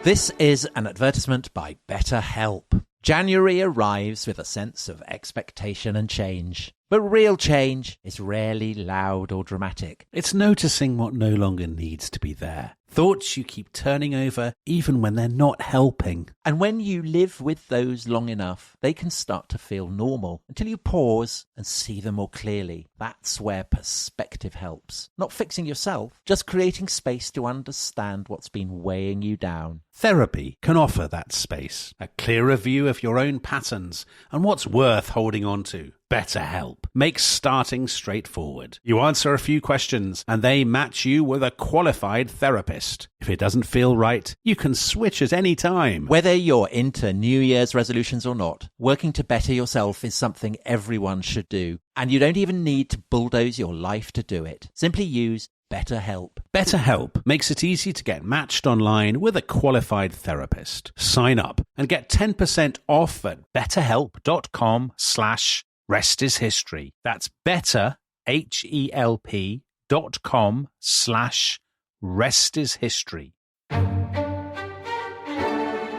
This is an advertisement by BetterHelp. January arrives with a sense of expectation and change. But real change is rarely loud or dramatic. It's noticing what no longer needs to be there. Thoughts you keep turning over even when they're not helping. And when you live with those long enough, they can start to feel normal until you pause and see them more clearly. That's where perspective helps. Not fixing yourself, just creating space to understand what's been weighing you down. Therapy can offer that space, a clearer view of your own patterns and what's worth holding on to. BetterHelp makes starting straightforward. You answer a few questions and they match you with a qualified therapist. If it doesn't feel right, you can switch at any time. Whether you're into New Year's resolutions or not, working to better yourself is something everyone should do. And you don't even need to bulldoze your life to do it. Simply use BetterHelp. BetterHelp makes it easy to get matched online with a qualified therapist. Sign up and get 10% off at betterhelp.com/restishistory. That's betterhelp.com/restishistory.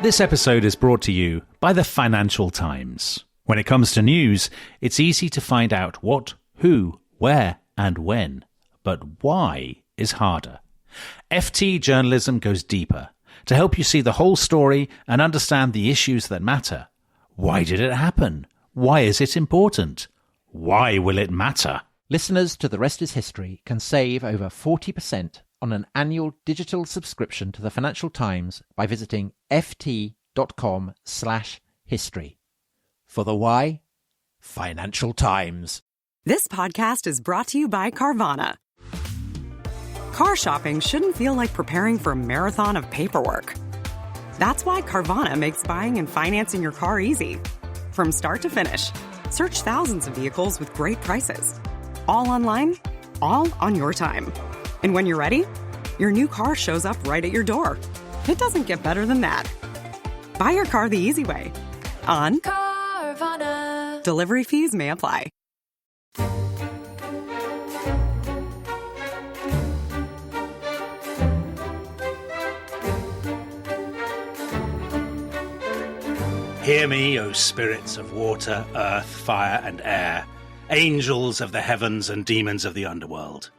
This episode is brought to you by the Financial Times. When it comes to news, it's easy to find out what, who, where, and when. But why is harder. FT journalism goes deeper to help you see the whole story and understand the issues that matter. Why did it happen? Why is it important? Why will it matter? Listeners to The Rest is History can save over 40% on an annual digital subscription to the Financial Times by visiting ft.com/history. For the why, Financial Times. This podcast is brought to you by Carvana. Car shopping shouldn't feel like preparing for a marathon of paperwork. That's why Carvana makes buying and financing your car easy. From start to finish, search thousands of vehicles with great prices. All online, all on your time. And when you're ready, your new car shows up right at your door. It doesn't get better than that. Buy your car the easy way. On Carvana. Delivery fees may apply. Hear me, O spirits of water, earth, fire, and air, angels of the heavens and demons of the underworld.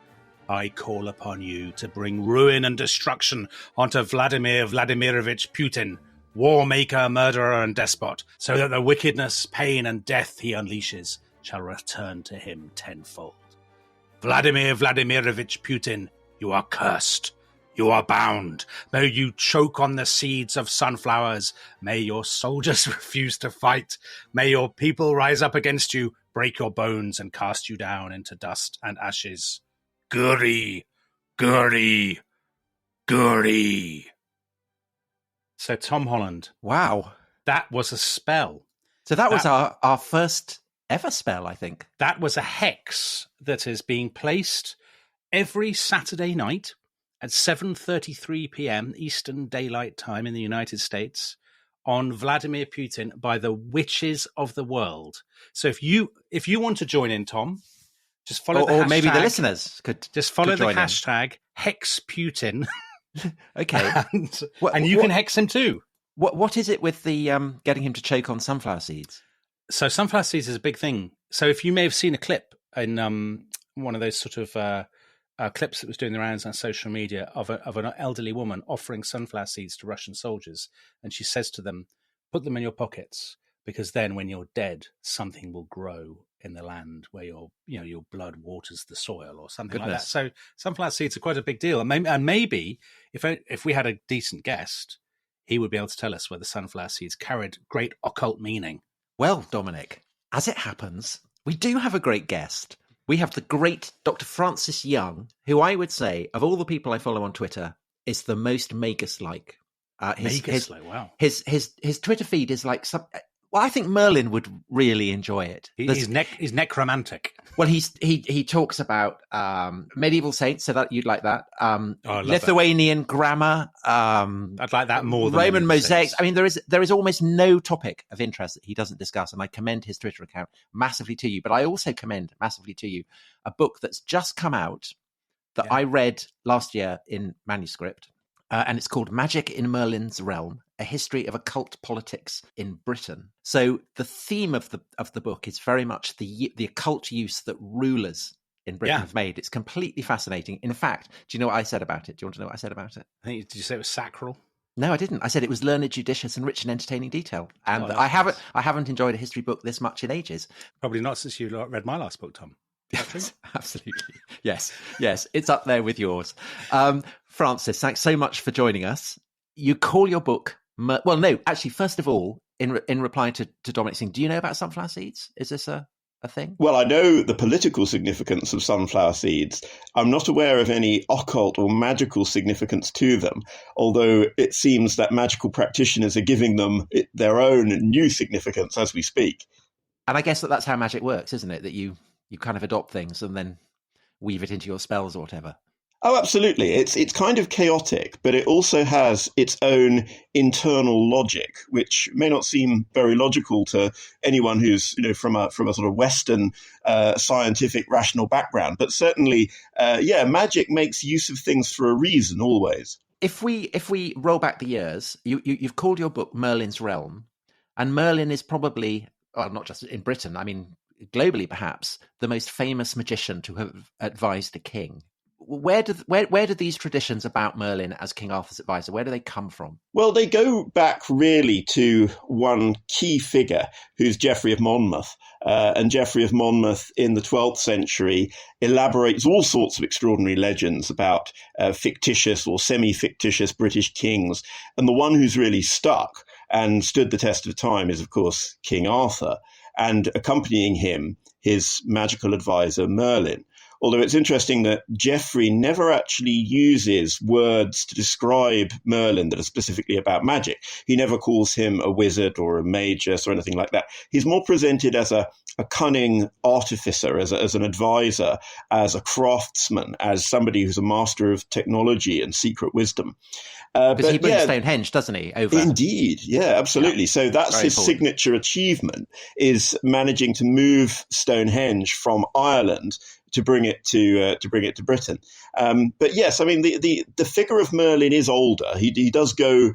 I call upon you to bring ruin and destruction onto Vladimir Vladimirovich Putin, war maker, murderer, and despot, so that the wickedness, pain, and death he unleashes shall return to him tenfold. Vladimir Vladimirovich Putin, you are cursed. You are bound. May you choke on the seeds of sunflowers. May your soldiers refuse to fight. May your people rise up against you, break your bones, and cast you down into dust and ashes. Guri, Guri, Guri. So Tom Holland. Wow. That was a spell. So that was our first ever spell, I think. That was a hex that is being placed every Saturday night at 7:33 p.m. Eastern Daylight Time in the United States on Vladimir Putin by the witches of the world. So if you want to join in, Tom, just follow the hashtag. Or maybe the listeners could just follow the join hashtag HexPutin. Okay. and you can hex him too. What is it with the getting him to choke on sunflower seeds? So sunflower seeds is a big thing. So if you may have seen a clip in one of those sort of clips that was doing the rounds on social media of an elderly woman offering sunflower seeds to Russian soldiers, and she says to them, "Put them in your pockets, because then when you're dead, something will grow in the land where your blood waters the soil," or something like that. So sunflower seeds are quite a big deal, and maybe if we had a decent guest, he would be able to tell us whether sunflower seeds carried great occult meaning. Well, Dominic, as it happens, we do have a great guest. We have the great Dr. Francis Young, who I would say, of all the people I follow on Twitter, is the most Magus-like. Wow. His Twitter feed is like some. Well, I think Merlin would really enjoy it. He's necromantic. Well, he talks about medieval saints, so that you'd like that. Lithuanian that. Grammar. I'd like that more than Roman mosaics. I mean, there is almost no topic of interest that he doesn't discuss, and I commend his Twitter account massively to you. But I also commend massively to you a book that's just come out that I read last year in manuscript. and it's called Magic in Merlin's Realm, A History of Occult Politics in Britain. So the theme of the book is very much the occult use that rulers in Britain have made. It's completely fascinating. In fact, do you know what I said about it? Do you want to know what I said about it? Did you say it was sacral? No, I didn't. I said it was learned, judicious, and rich in entertaining detail. And I haven't enjoyed a history book this much in ages. Probably not since you read my last book, Tom. Yes, absolutely. Yes, it's up there with yours. Francis, thanks so much for joining us. You call your book... well, no, actually, first of all, in reply to Dominic's thing, do you know about sunflower seeds? Is this a thing? Well, I know the political significance of sunflower seeds. I'm not aware of any occult or magical significance to them, although it seems that magical practitioners are giving them their own new significance as we speak. And I guess that's how magic works, isn't it? That you kind of adopt things and then weave it into your spells or whatever. Oh, absolutely. It's kind of chaotic, but it also has its own internal logic, which may not seem very logical to anyone who's, from a sort of Western scientific rational background. But certainly, magic makes use of things for a reason always. If we roll back the years, you've called your book Merlin's Realm, and Merlin is probably, well, not just in Britain, I mean, globally perhaps, the most famous magician to have advised a king. Where do these traditions about Merlin as King Arthur's advisor, where do they come from? Well, they go back really to one key figure, who's Geoffrey of Monmouth. And Geoffrey of Monmouth in the 12th century elaborates all sorts of extraordinary legends about fictitious or semi-fictitious British kings. And the one who's really stuck and stood the test of time is, of course, King Arthur. And accompanying him, his magical advisor, Merlin. Although it's interesting that Geoffrey never actually uses words to describe Merlin that are specifically about magic. He never calls him a wizard or a magus or anything like that. He's more presented as a cunning artificer, as an advisor, as a craftsman, as somebody who's a master of technology and secret wisdom. Because he brings Stonehenge, doesn't he? Over. Indeed, yeah, absolutely. Yeah. So that's his signature achievement, is managing to move Stonehenge from Ireland to bring it to Britain. But yes, I mean the figure of Merlin is older. He does go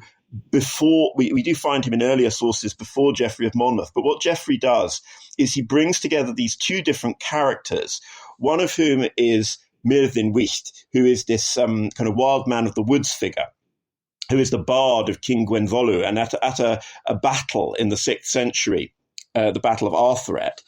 before. We do find him in earlier sources before Geoffrey of Monmouth. But what Geoffrey does is he brings together these two different characters. One of whom is Merlin Wicht, who is this kind of wild man of the woods figure, who is the bard of King Gwenvolu, and at a battle in the 6th century, the Battle of Arthuret,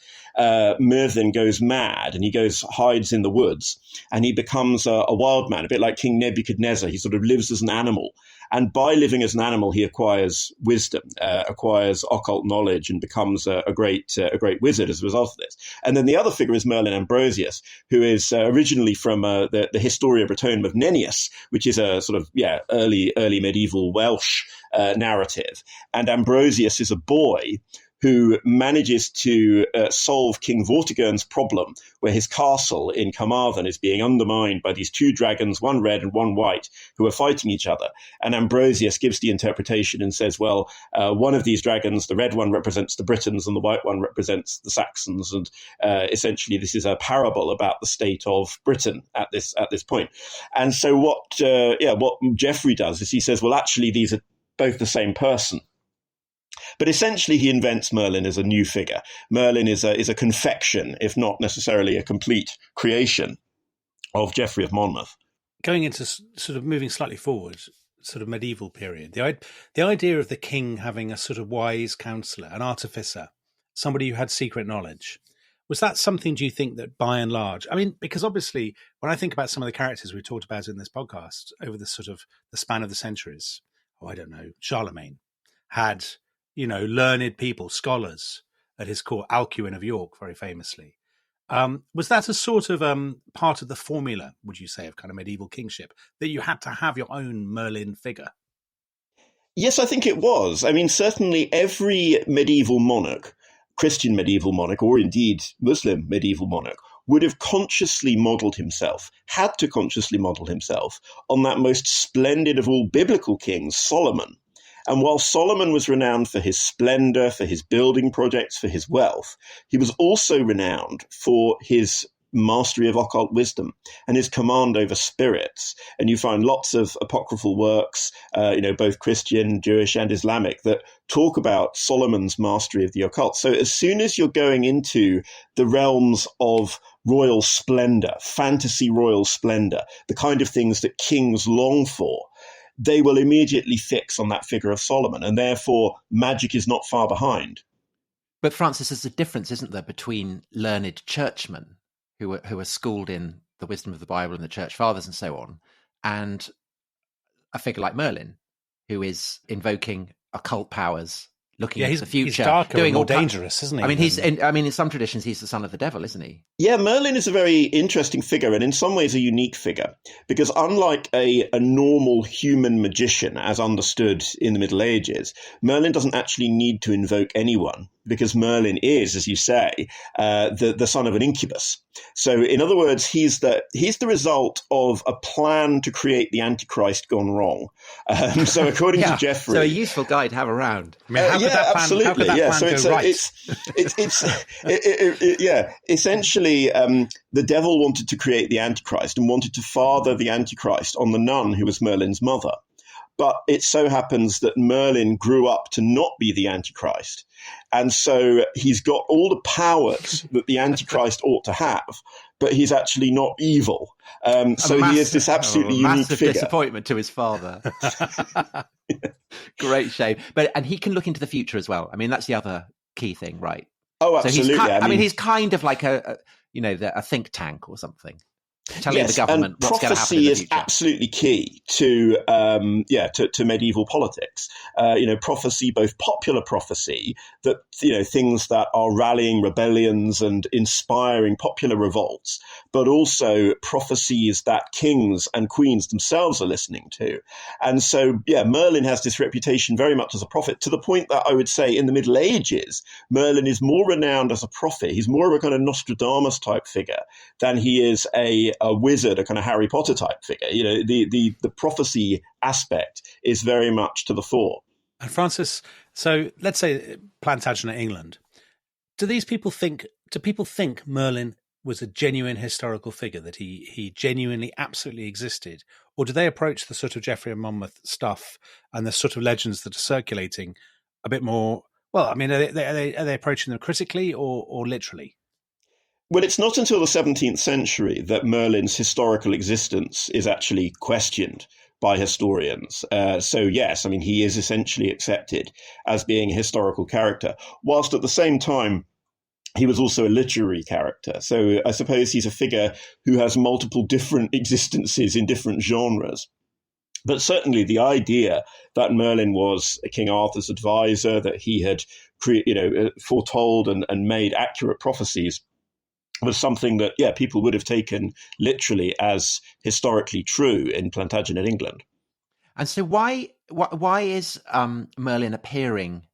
Merlin goes mad and he hides in the woods, and he becomes a wild man, a bit like King Nebuchadnezzar. He sort of lives as an animal, and by living as an animal, he acquires wisdom, acquires occult knowledge, and becomes a great wizard as a result of this. And then the other figure is Merlin Ambrosius, who is originally from the Historia Brittonum of Nennius, which is a sort of early medieval Welsh narrative. And Ambrosius is a boy who manages to solve King Vortigern's problem, where his castle in Carmarthen is being undermined by these two dragons, one red and one white, who are fighting each other. And Ambrosius gives the interpretation and says, well, one of these dragons, the red one represents the Britons and the white one represents the Saxons. And essentially this is a parable about the state of Britain at this point. And so what Geoffrey does is he says, well, actually, these are both the same person. But essentially, he invents Merlin as a new figure. Merlin is a confection, if not necessarily a complete creation, of Geoffrey of Monmouth. Going into sort of moving slightly forward, sort of medieval period, the idea of the king having a sort of wise counsellor, an artificer, somebody who had secret knowledge, was that something, do you think, that by and large, I mean, because obviously when I think about some of the characters we talked about in this podcast over the sort of the span of the centuries, Charlemagne had, learned people, scholars at his court, Alcuin of York, very famously. Was that a sort of part of the formula, would you say, of kind of medieval kingship, that you had to have your own Merlin figure? Yes, I think it was. I mean, certainly every medieval monarch, Christian medieval monarch, or indeed Muslim medieval monarch, would have consciously modelled himself, had to consciously model himself on that most splendid of all biblical kings, Solomon. And while Solomon was renowned for his splendor, for his building projects, for his wealth, he was also renowned for his mastery of occult wisdom and his command over spirits. And you find lots of apocryphal works, both Christian, Jewish, and Islamic, that talk about Solomon's mastery of the occult. So as soon as you're going into the realms of royal splendor, fantasy royal splendor, the kind of things that kings long for, they will immediately fix on that figure of Solomon, and therefore magic is not far behind. But Francis, there's a difference, isn't there, between learned churchmen who are schooled in the wisdom of the Bible and the church fathers and so on, and a figure like Merlin, who is invoking occult powers, looking into the future, he's darker doing and more all dangerous, isn't he? I mean, in some traditions, he's the son of the devil, isn't he? Yeah, Merlin is a very interesting figure, and in some ways a unique figure, because unlike a normal human magician, as understood in the Middle Ages, Merlin doesn't actually need to invoke anyone, because Merlin is, as you say, the son of an incubus. So, in other words, he's the result of a plan to create the Antichrist gone wrong. So, according to Jeffrey, so a useful guy to have around. I mean, how could that plan, absolutely. How could that plan go right? Essentially, the devil wanted to create the Antichrist and wanted to father the Antichrist on the nun who was Merlin's mother. But it so happens that Merlin grew up to not be the Antichrist. And so he's got all the powers that the Antichrist ought to have, but he's actually not evil. So he is this absolutely unique figure. Massive disappointment to his father. Great shame. And he can look into the future as well. I mean, that's the other key thing, right? Oh, absolutely. So he's kind of like a think tank or something, telling the government what's going to happen in the future. Prophecy is absolutely key to medieval politics. Prophecy, both popular prophecy, that things that are rallying rebellions and inspiring popular revolts, but also prophecies that kings and queens themselves are listening to. And so, Merlin has this reputation very much as a prophet, to the point that I would say in the Middle Ages, Merlin is more renowned as a prophet. He's more of a kind of Nostradamus type figure than he is a wizard, a kind of Harry Potter type figure. The prophecy aspect is very much to the fore. And Francis, so let's say Plantagenet England. Do people think Merlin was a genuine historical figure, that he genuinely, absolutely existed? Or do they approach the sort of Geoffrey and Monmouth stuff and the sort of legends that are circulating a bit more? Well, I mean, are they approaching them critically or literally? Well, it's not until the 17th century that Merlin's historical existence is actually questioned by historians. So yes, I mean, he is essentially accepted as being a historical character, whilst at the same time, he was also a literary character. So I suppose he's a figure who has multiple different existences in different genres. But certainly the idea that Merlin was King Arthur's advisor, that he had foretold and made accurate prophecies, was something that, people would have taken literally as historically true in Plantagenet England. And so why is Merlin appearing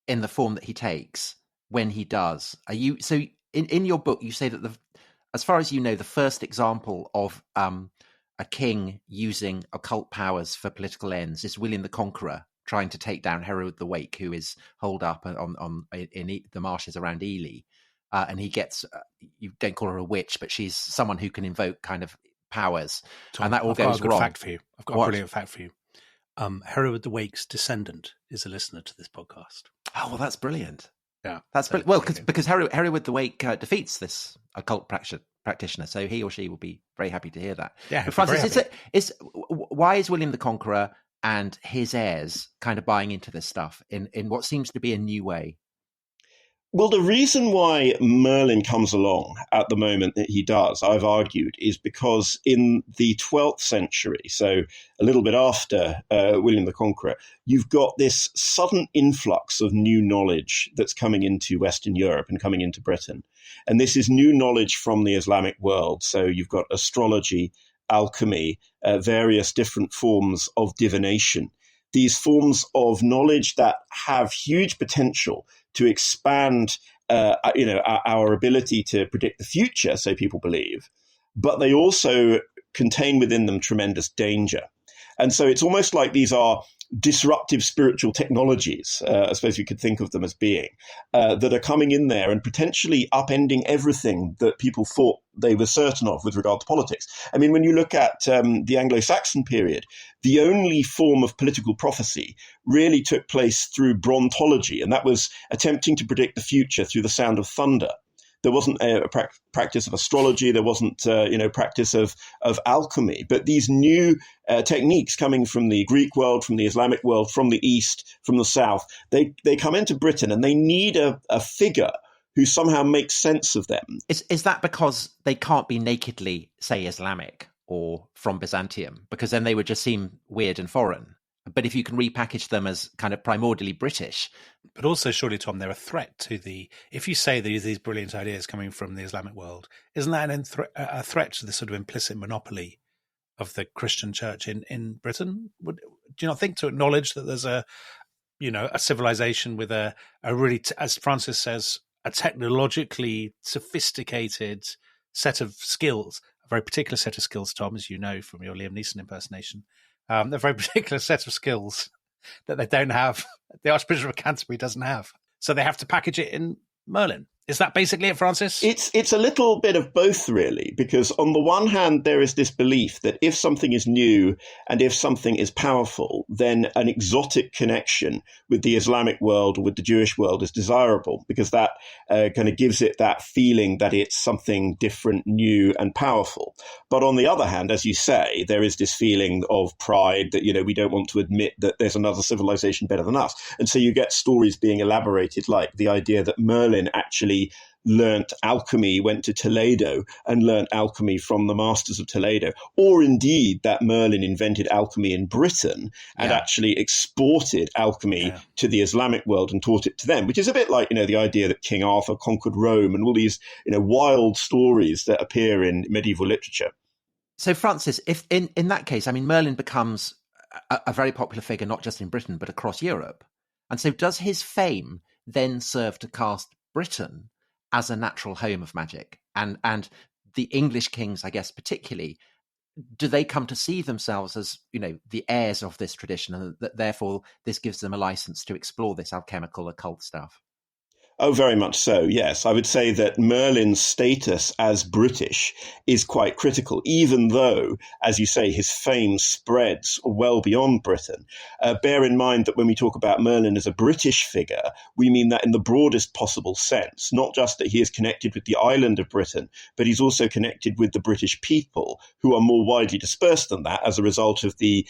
in the form that he takes when he does? In your book, you say that as far as you know, the first example of a king using occult powers for political ends is William the Conqueror trying to take down Herod the Wake, who is holed up in the marshes around Ely. And he gets, you don't call her a witch, but she's someone who can invoke kind of powers. Tom, and that all I've goes got a good wrong. Fact for you. I've got a brilliant fact for you. Herod the Wake's descendant is a listener to this podcast. Oh, well, that's brilliant. Yeah. That's brilliant. Well, because Herod the Wake defeats this occult practitioner, so he or she will be very happy to hear that. Yeah, but Francis, why is William the Conqueror and his heirs kind of buying into this stuff in what seems to be a new way? Well, the reason why Merlin comes along at the moment that he does, I've argued, is because in the 12th century, so a little bit after William the Conqueror, you've got this sudden influx of new knowledge that's coming into Western Europe and coming into Britain. And this is new knowledge from the Islamic world. So you've got astrology, alchemy, various different forms of divination. These forms of knowledge that have huge potential to expand, our ability to predict the future, so people believe, but they also contain within them tremendous danger. And so it's almost like these are disruptive spiritual technologies, I suppose you could think of them as being, that are coming in there and potentially upending everything that people thought they were certain of with regard to politics. I mean, when you look at the Anglo-Saxon period, the only form of political prophecy really took place through brontology, and that was attempting to predict the future through the sound of thunder. There wasn't a practice of astrology. There wasn't, practice of alchemy. But these new techniques coming from the Greek world, from the Islamic world, from the East, from the South, they come into Britain, and they need a figure who somehow makes sense of them. Is that because they can't be nakedly, say, Islamic or from Byzantium? Because then they would just seem weird and foreign. But if you can repackage them as kind of primordially British. But also, surely, Tom, they're a threat to if you say these brilliant ideas coming from the Islamic world, isn't that a threat to the sort of implicit monopoly of the Christian church in Britain? Do you not think to acknowledge that there's a civilization with a really, as Francis says, a technologically sophisticated set of skills, a very particular set of skills, Tom, as you know from your Liam Neeson impersonation, a very particular set of skills that they don't have, the Archbishop of Canterbury doesn't have. So they have to package it in Merlin. Is that basically it, Francis? It's a little bit of both, really, because on the one hand, there is this belief that if something is new and if something is powerful, then an exotic connection with the Islamic world or with the Jewish world is desirable, because that kind of gives it that feeling that it's something different, new and powerful. But on the other hand, as you say, there is this feeling of pride that, we don't want to admit that there's another civilization better than us. And so you get stories being elaborated, like the idea that Merlin actually learnt alchemy, went to Toledo and learnt alchemy from the masters of Toledo, or indeed that Merlin invented alchemy in Britain and actually exported alchemy to the Islamic world and taught it to them, which is a bit like, the idea that King Arthur conquered Rome and all these, wild stories that appear in medieval literature. So, Francis, if in that case, I mean, Merlin becomes a very popular figure, not just in Britain, but across Europe. And so does his fame then serve to cast Britain as a natural home of magic, and the English kings, I guess, particularly, do they come to see themselves as the heirs of this tradition, and that therefore this gives them a license to explore this alchemical occult stuff? Oh, very much so, yes. I would say that Merlin's status as British is quite critical, even though, as you say, his fame spreads well beyond Britain. Bear in mind that when we talk about Merlin as a British figure, we mean that in the broadest possible sense, not just that he is connected with the island of Britain, but he's also connected with the British people, who are more widely dispersed than that as a result of the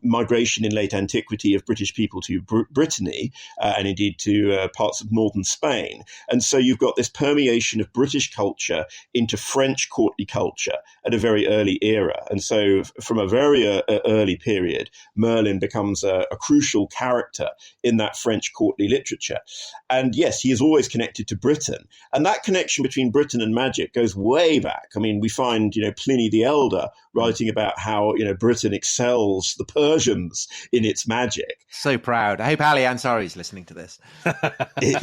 migration in late antiquity of British people to Brittany, and indeed to parts of northern Spain. And so you've got this permeation of British culture into French courtly culture at a very early era. And so from a very early period, Merlin becomes a crucial character in that French courtly literature. And yes, he is always connected to Britain. And that connection between Britain and magic goes way back. I mean, we find, Pliny the Elder writing about how, Britain excels the Persians in its magic. So proud. I hope Ali Ansari is listening to this.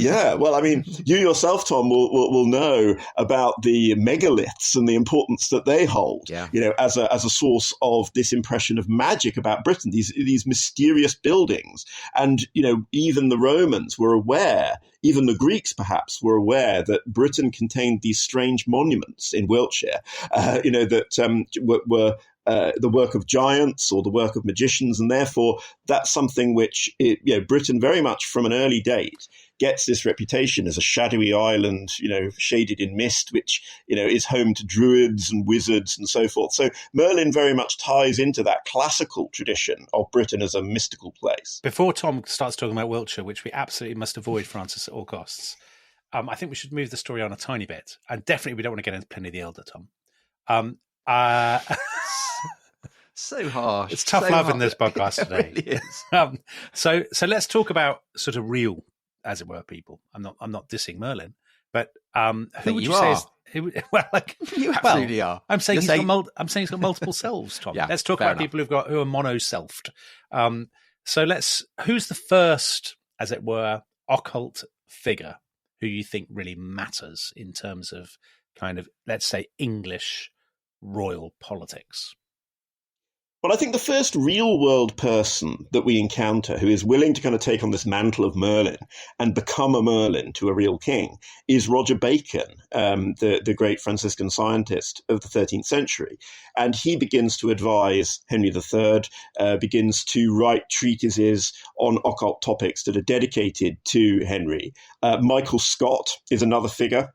Yeah, well, I mean, you yourself, Tom, will know about the megaliths and the importance that they hold, as a source of this impression of magic about Britain, these mysterious buildings. And, even the Romans were aware, even the Greeks perhaps were aware that Britain contained these strange monuments in Wiltshire, that were the work of giants or the work of magicians, and therefore that's something which Britain very much from an early date gets this reputation as a shadowy island, shaded in mist, which is home to druids and wizards and so forth. So Merlin very much ties into that classical tradition of Britain as a mystical place. Before Tom starts talking about Wiltshire, which we absolutely must avoid, Francis, at all costs, I think we should move the story on a tiny bit, and definitely we don't want to get into Pliny the Elder, Tom. So harsh. It's tough love in this podcast today. It really is. So let's talk about sort of real, as it were, people. I'm not dissing Merlin, but who would you say is you absolutely are. I'm saying he's got multiple selves, Tom. Yeah, let's talk about people who are mono-selfed. Who's the first, as it were, occult figure who you think really matters in terms of kind of, let's say, English royal politics? Well, I think the first real world person that we encounter who is willing to kind of take on this mantle of Merlin and become a Merlin to a real king is Roger Bacon, the great Franciscan scientist of the 13th century. And he begins to advise Henry III, begins to write treatises on occult topics that are dedicated to Henry. Michael Scott is another figure.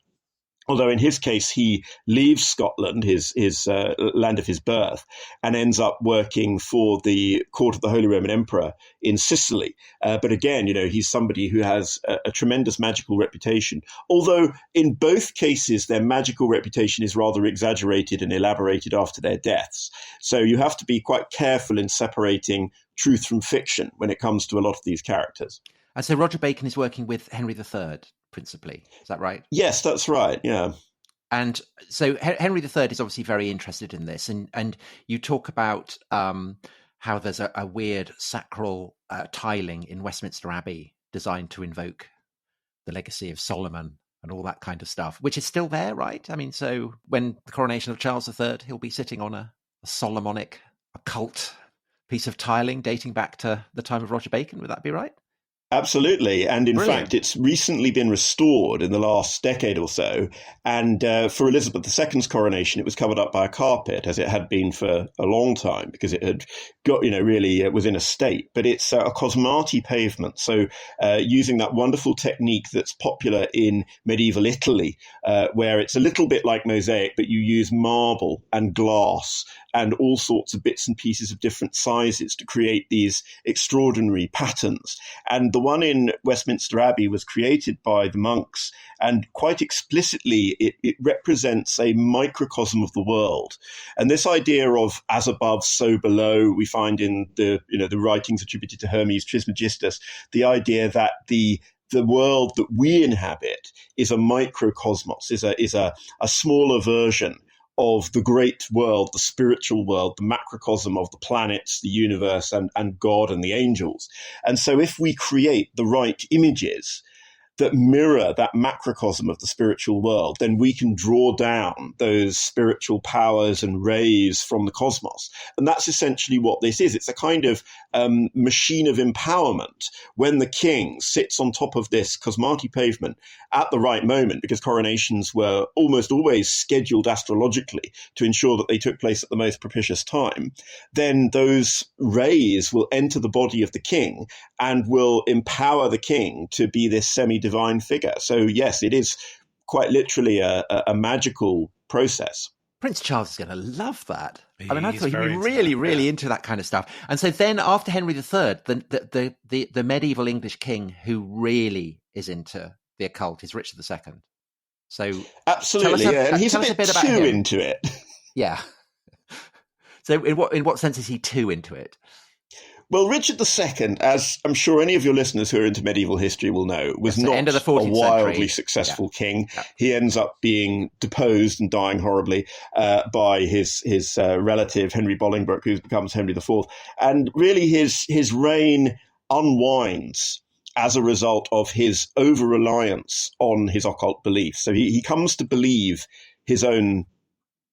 Although in his case, he leaves Scotland, his land of his birth, and ends up working for the court of the Holy Roman Emperor in Sicily. But again, he's somebody who has a tremendous magical reputation. Although in both cases, their magical reputation is rather exaggerated and elaborated after their deaths. So you have to be quite careful in separating truth from fiction when it comes to a lot of these characters. And so Roger Bacon is working with Henry III. Principally. Is that right? Yes, that's right. Yeah. And so Henry III is obviously very interested in this. And you talk about how there's a weird sacral tiling in Westminster Abbey designed to invoke the legacy of Solomon and all that kind of stuff, which is still there, right? I mean, so when the coronation of Charles III, he'll be sitting on a Solomonic occult piece of tiling dating back to the time of Roger Bacon. Would that be right? Absolutely. And in Brilliant. fact, it's recently been restored in the last decade or so. And for Elizabeth II's coronation, it was covered up by a carpet, as it had been for a long time, because it had got, really it was in a state. But it's a cosmati pavement. So using that wonderful technique that's popular in medieval Italy, where it's a little bit like mosaic, but you use marble and glass and all sorts of bits and pieces of different sizes to create these extraordinary patterns. And the one in Westminster Abbey was created by the monks, and quite explicitly it represents a microcosm of the world. And this idea of as above, so below, we find in the writings attributed to Hermes Trismegistus, the idea that the world that we inhabit is a microcosmos, is a smaller version of the great world, the spiritual world, the macrocosm of the planets, the universe, and God and the angels. And so if we create the right images that mirror that macrocosm of the spiritual world, then we can draw down those spiritual powers and rays from the cosmos. And that's essentially what this is. It's a kind of machine of empowerment when the king sits on top of this cosmati pavement at the right moment, because coronations were almost always scheduled astrologically to ensure that they took place at the most propitious time. Then those rays will enter the body of the king and will empower the king to be this semi-divine figure. So yes, it is quite literally a magical process. Prince Charles is going to love that. I mean, I thought he'd be really into that kind of stuff. And so then after Henry III, the medieval English king who really is into the occult is Richard II. So absolutely, and he's a bit too into it. Yeah. So in what sense is he too into it? Well, Richard II, as I'm sure any of your listeners who are into medieval history will know, was not end of the 14th a wildly century. successful king. Yeah. He ends up being deposed and dying horribly by his relative, Henry Bolingbroke, who becomes Henry IV. And really his reign unwinds as a result of his over-reliance on his occult beliefs. So he comes to believe his own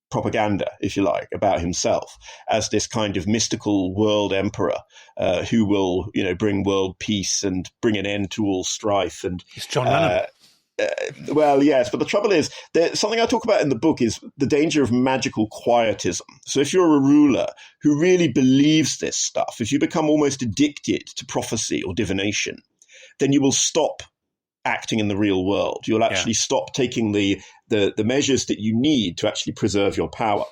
propaganda, if you like, about himself as this kind of mystical world emperor who will, bring world peace and bring an end to all strife. And it's John Lennon. Well, yes, but the trouble is, something I talk about in the book is the danger of magical quietism. So if you're a ruler who really believes this stuff, if you become almost addicted to prophecy or divination, then you will stop acting in the real world. You'll actually stop taking the measures that you need to actually preserve your power.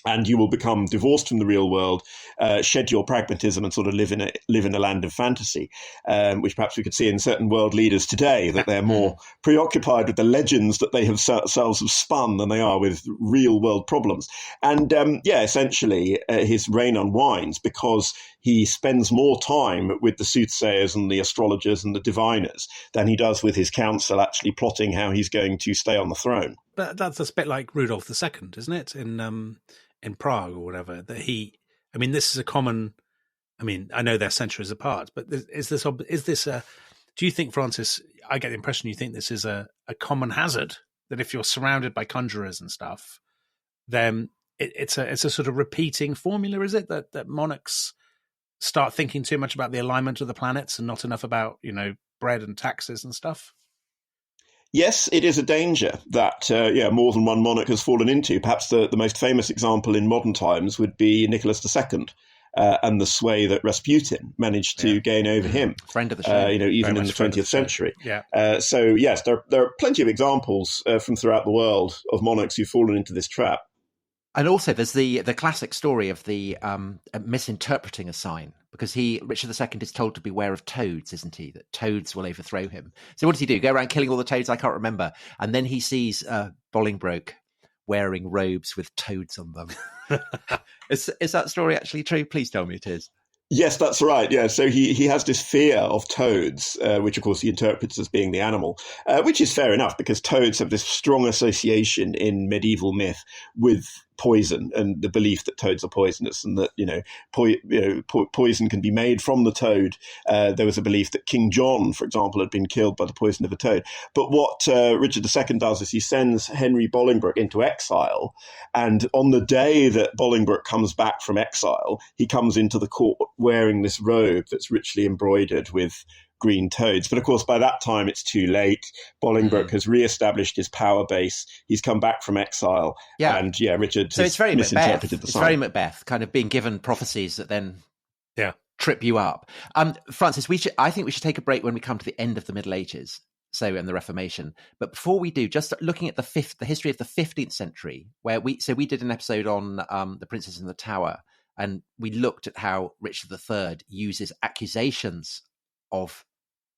And you will become divorced from the real world, shed your pragmatism, and sort of live in a land of fantasy, which perhaps we could see in certain world leaders today, that they're more preoccupied with the legends that they themselves have spun than they are with real world problems. And essentially his reign unwinds because he spends more time with the soothsayers and the astrologers and the diviners than he does with his council actually plotting how he's going to stay on the throne. But that's a bit like Rudolph II, isn't it? In Prague or whatever, that this is a common, I know they're centuries apart, but do you think, Francis, I get the impression you think this is a common hazard, that if you're surrounded by conjurers and stuff, then it's a sort of repeating formula, is it, that monarchs start thinking too much about the alignment of the planets and not enough about, bread and taxes and stuff? Yes, it is a danger that more than one monarch has fallen into. Perhaps the most famous example in modern times would be Nicholas II and the sway that Rasputin managed to gain over him. Friend of the show. Even in the 20th century. Yeah. So, yes, there are plenty of examples from throughout the world of monarchs who've fallen into this trap. And also there's the classic story of the misinterpreting a sign, because Richard II is told to beware of toads, isn't he? That toads will overthrow him. So what does he do? Go around killing all the toads? I can't remember. And then he sees Bolingbroke wearing robes with toads on them. Is that story actually true? Please tell me it is. Yes, that's right. Yeah, so he has this fear of toads, which of course he interprets as being the animal, which is fair enough because toads have this strong association in medieval myth with poison and the belief that toads are poisonous and that poison can be made from the toad. There was a belief that King John, for example, had been killed by the poison of a toad. But what Richard II does is he sends Henry Bolingbroke into exile, and on the day that Bolingbroke comes back from exile, he comes into the court wearing this robe that's richly embroidered with green toads. But of course, by that time, it's too late. Bolingbroke has re-established his power base. He's come back from exile. Yeah. And Richard has misinterpreted the sign. It's very Macbeth, kind of being given prophecies that then trip you up. Francis, I think we should take a break when we come to the end of the Middle Ages. And the Reformation. But before we do, just looking at the history of the 15th century, where we did an episode on the Princess in the Tower, and we looked at how Richard III uses accusations of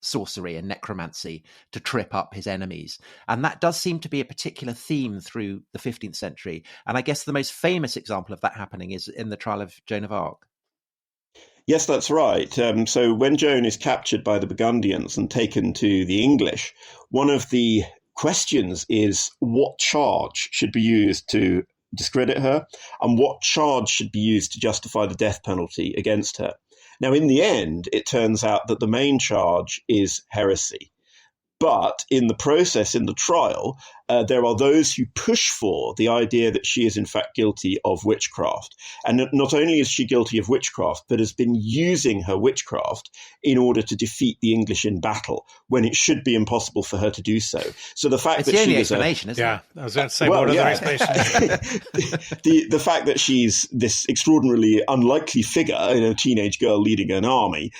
sorcery and necromancy to trip up his enemies. And that does seem to be a particular theme through the 15th century. And I guess the most famous example of that happening is in the trial of Joan of Arc. Yes, that's right. So when Joan is captured by the Burgundians and taken to the English, one of the questions is what charge should be used to discredit her and what charge should be used to justify the death penalty against her. Now, in the end, it turns out that the main charge is heresy. But in the process, in the trial, there are those who push for the idea that she is in fact guilty of witchcraft. And not only is she guilty of witchcraft, but has been using her witchcraft in order to defeat the English in battle, when it should be impossible for her to do so. So the fact that she was explanation, isn't it? Yeah, I was going to say, what other explanations? The fact that she's this extraordinarily unlikely figure, a teenage girl leading an army,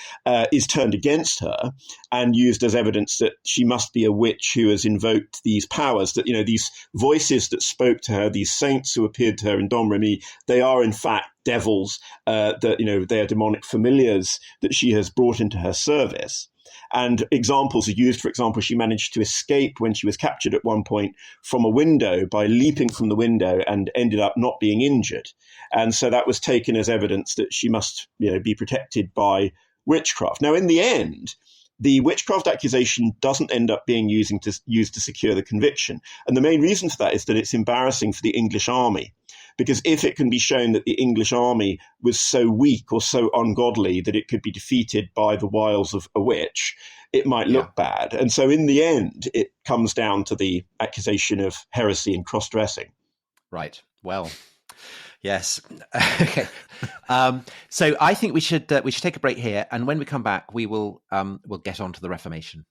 is turned against her and used as evidence that she must be a witch who has invoked these powers, that, these voices that spoke to her, these saints who appeared to her in Domremy, they are in fact devils, that, they are demonic familiars that she has brought into her service. And examples are used. For example, she managed to escape when she was captured at one point from a window by leaping from the window and ended up not being injured. And so that was taken as evidence that she must, be protected by witchcraft. Now, in the end, the witchcraft accusation doesn't end up being used to secure the conviction. And the main reason for that is that it's embarrassing for the English army. Because if it can be shown that the English army was so weak or so ungodly that it could be defeated by the wiles of a witch, it might look bad. And so in the end, it comes down to the accusation of heresy and cross-dressing. Right. Well, yes. Okay. So I think we should take a break here, and when we come back, we'll get on to the Reformation.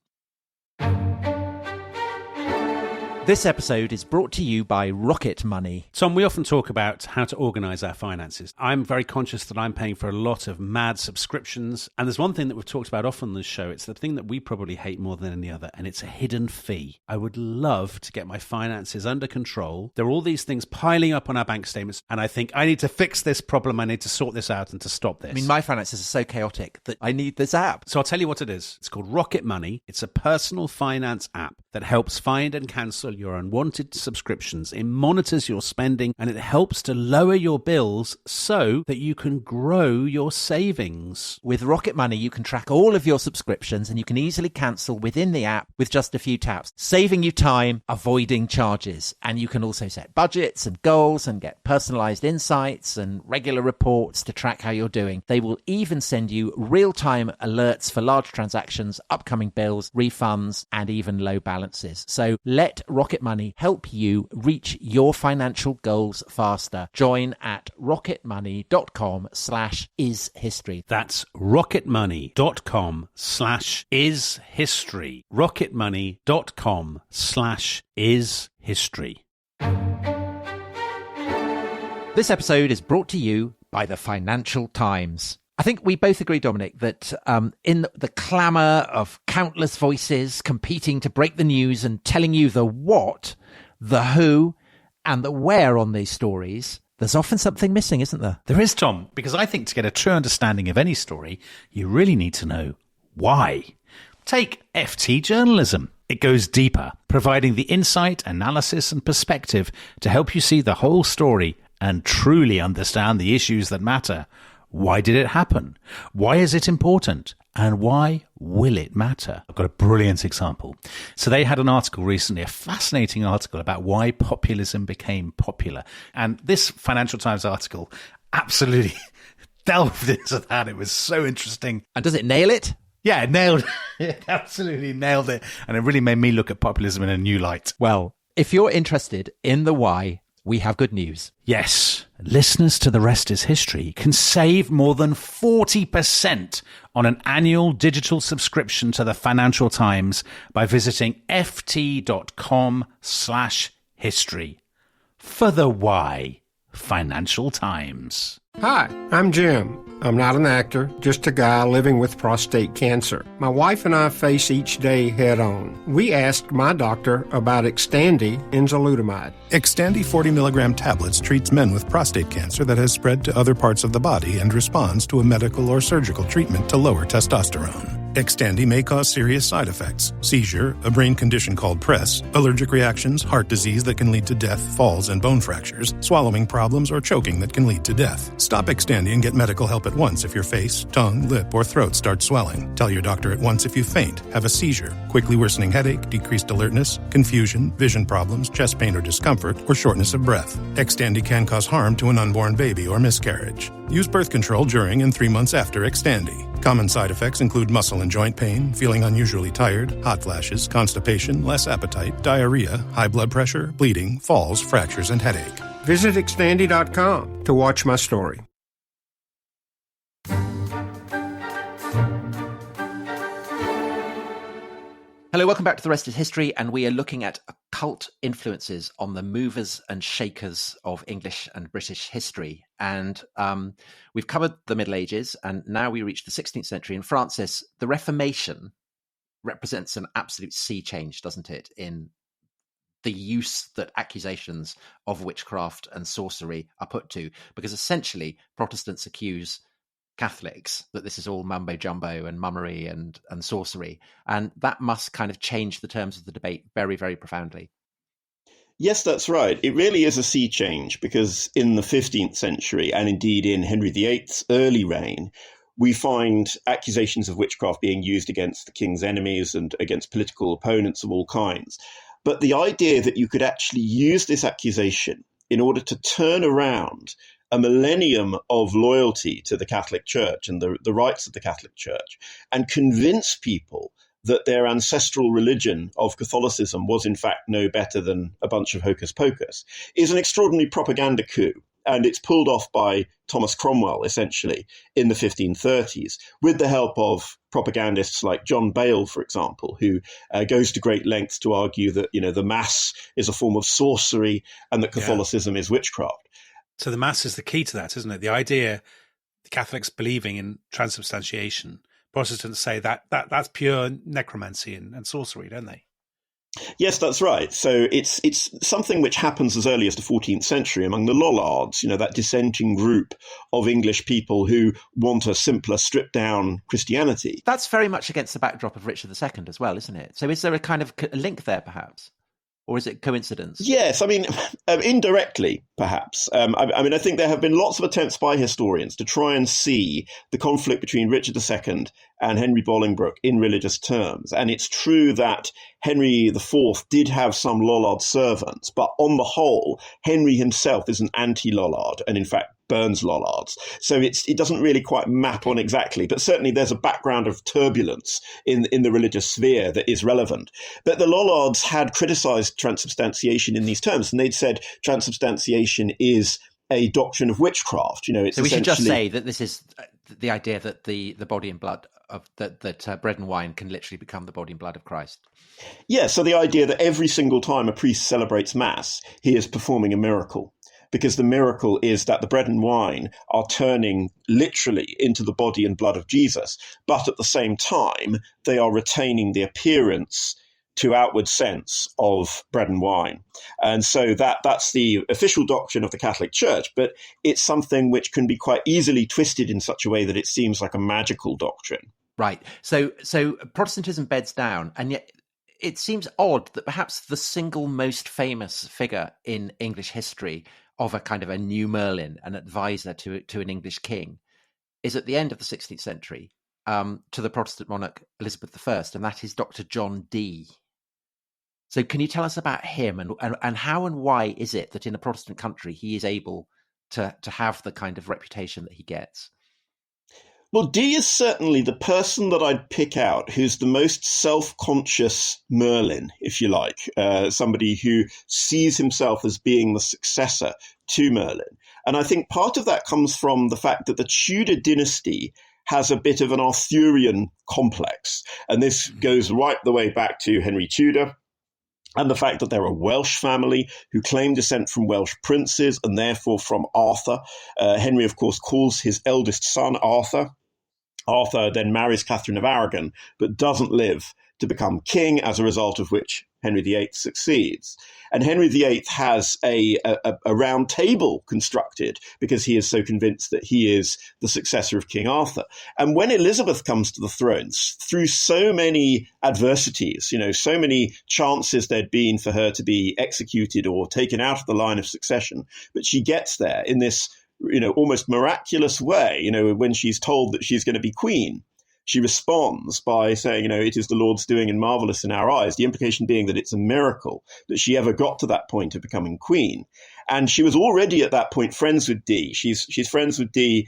This episode is brought to you by Rocket Money. Tom, we often talk about how to organise our finances. I'm very conscious that I'm paying for a lot of mad subscriptions. And there's one thing that we've talked about often on this show. It's the thing that we probably hate more than any other, and it's a hidden fee. I would love to get my finances under control. There are all these things piling up on our bank statements, and I think I need to fix this problem. I need to sort this out and to stop this. I mean, my finances are so chaotic that I need this app. So I'll tell you what it is. It's called Rocket Money. It's a personal finance app that helps find and cancel your unwanted subscriptions. It monitors your spending and it helps to lower your bills so that you can grow your savings. With Rocket Money, you can track all of your subscriptions and you can easily cancel within the app with just a few taps, saving you time, avoiding charges. And you can also set budgets and goals and get personalized insights and regular reports to track how you're doing. They will even send you real-time alerts for large transactions, upcoming bills, refunds, and even low balances. So let Rocket Rocket Money help you reach your financial goals faster. Join at rocketmoney.com/ishistory. That's rocketmoney.com/ishistory. rocketmoney.com/ishistory. This episode is brought to you by the Financial Times. I think we both agree, Dominic, that in the clamour of countless voices competing to break the news and telling you the what, the who, and the where on these stories, there's often something missing, isn't there? There is, Tom, because I think to get a true understanding of any story, you really need to know why. Take FT journalism. It goes deeper, providing the insight, analysis, and perspective to help you see the whole story and truly understand the issues that matter. Why did it happen? Why is it important? And why will it matter? I've got a brilliant example. So they had an article recently, a fascinating article about why populism became popular. And this Financial Times article absolutely delved into that. It was so interesting. And does it nail it? Yeah, it nailed it. It absolutely nailed it. And it really made me look at populism in a new light. Well, if you're interested in the why, we have good news. Yes, listeners to The Rest is History can save more than 40% on an annual digital subscription to the Financial Times by visiting ft.com/history. For the why, Financial Times. Hi, I'm Jim. I'm not an actor, just a guy living with prostate cancer. My wife and I face each day head on. We asked my doctor about Xtandi enzalutamide. Xtandi 40 milligram tablets treats men with prostate cancer that has spread to other parts of the body and responds to a medical or surgical treatment to lower testosterone. Xtandi may cause serious side effects: seizure, a brain condition called PRESS, allergic reactions, heart disease that can lead to death, falls and bone fractures, swallowing problems, or choking that can lead to death. Stop Xtandi and get medical help at once if your face, tongue, lip, or throat start swelling. Tell your doctor at once if you faint, have a seizure, quickly worsening headache, decreased alertness, confusion, vision problems, chest pain or discomfort, or shortness of breath. Xtandi can cause harm to an unborn baby or miscarriage. Use birth control during and 3 months after Xtandi. Common side effects include muscle and joint pain, feeling unusually tired, hot flashes, constipation, less appetite, diarrhea, high blood pressure, bleeding, falls, fractures, and headache. Visit Xtandi.com to watch my story. Hello, welcome back to The Rest is History, and we are looking at occult influences on the movers and shakers of English and British history. And we've covered the Middle Ages, and now we reach the 16th century. And Francis, the Reformation represents an absolute sea change, doesn't it, in the use that accusations of witchcraft and sorcery are put to, because essentially Protestants accuse Catholics that this is all mumbo jumbo and mummery and sorcery, and that must kind of change the terms of the debate very, very profoundly. Yes, that's right. It really is a sea change, because in the 15th century, and indeed in Henry VIII's early reign, we find accusations of witchcraft being used against the king's enemies and against political opponents of all kinds. But the idea that you could actually use this accusation in order to turn around a millennium of loyalty to the Catholic Church and the rights of the Catholic Church, and convince people that their ancestral religion of Catholicism was in fact no better than a bunch of hocus pocus, is an extraordinary propaganda coup. And it's pulled off by Thomas Cromwell, essentially, in the 1530s, with the help of propagandists like John Bale, for example, who goes to great lengths to argue that, the Mass is a form of sorcery and that Catholicism is witchcraft. So the Mass is the key to that, isn't it? The idea, the Catholics believing in transubstantiation, Protestants say that's pure necromancy and sorcery, don't they? Yes, that's right. So it's something which happens as early as the 14th century among the Lollards, that dissenting group of English people who want a simpler, stripped-down Christianity. That's very much against the backdrop of Richard II as well, isn't it? So is there a kind of link there, perhaps? Or is it coincidence? Yes, indirectly, perhaps. I think there have been lots of attempts by historians to try and see the conflict between Richard II and Henry Bolingbroke in religious terms. And it's true that Henry IV did have some Lollard servants, but on the whole, Henry himself is an anti-Lollard and in fact Burns Lollards. So it doesn't really quite map on exactly, but certainly there's a background of turbulence in the religious sphere that is relevant. But the Lollards had criticized transubstantiation in these terms, and they'd said transubstantiation is a doctrine of witchcraft. It's so we should just say that this is the idea that the body and blood of that bread and wine can literally become the body and blood of Christ. Yeah, so the idea that every single time a priest celebrates Mass, he is performing a miracle, because the miracle is that the bread and wine are turning literally into the body and blood of Jesus, but at the same time, they are retaining the appearance to outward sense of bread and wine. And so that's the official doctrine of the Catholic Church, but it's something which can be quite easily twisted in such a way that it seems like a magical doctrine. Right. So Protestantism beds down, and yet it seems odd that perhaps the single most famous figure in English history of a kind of a new Merlin, an advisor to an English king, is at the end of the 16th century to the Protestant monarch Elizabeth I, and that is Dr. John Dee. So can you tell us about him and how and why is it that in a Protestant country he is able to have the kind of reputation that he gets? Well, Dee is certainly the person that I'd pick out who's the most self-conscious Merlin, if you like, somebody who sees himself as being the successor to Merlin. And I think part of that comes from the fact that the Tudor dynasty has a bit of an Arthurian complex. And this goes right the way back to Henry Tudor, and the fact that they're a Welsh family who claim descent from Welsh princes and therefore from Arthur. Henry, of course, calls his eldest son Arthur. Arthur then marries Catherine of Aragon, but doesn't live to become king, as a result of which Henry VIII succeeds. And Henry VIII has a round table constructed because he is so convinced that he is the successor of King Arthur. And when Elizabeth comes to the throne, through so many adversities, so many chances there'd been for her to be executed or taken out of the line of succession, but she gets there in this almost miraculous way, when she's told that she's going to be queen. She responds by saying, it is the Lord's doing and marvelous in our eyes, the implication being that it's a miracle that she ever got to that point of becoming queen. And she was already at that point friends with Dee. She's friends with Dee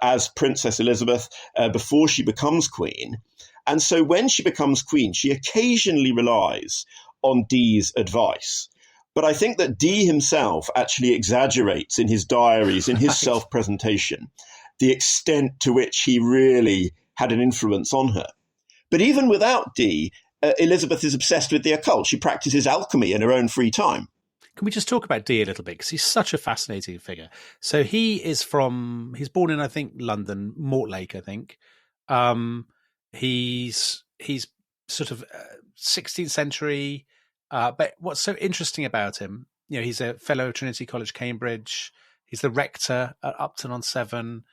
as Princess Elizabeth before she becomes queen. And so when she becomes queen, she occasionally relies on Dee's advice. But I think that Dee himself actually exaggerates in his diaries, in his self-presentation, the extent to which he really had an influence on her. But even without Dee, Elizabeth is obsessed with the occult. She practices alchemy in her own free time. Can we just talk about Dee a little bit? Because he's such a fascinating figure. So he's born in, I think, London, Mortlake, I think. He's sort of 16th century. But what's so interesting about him, he's a fellow Trinity College, Cambridge. He's the rector at Upton-on-Severn.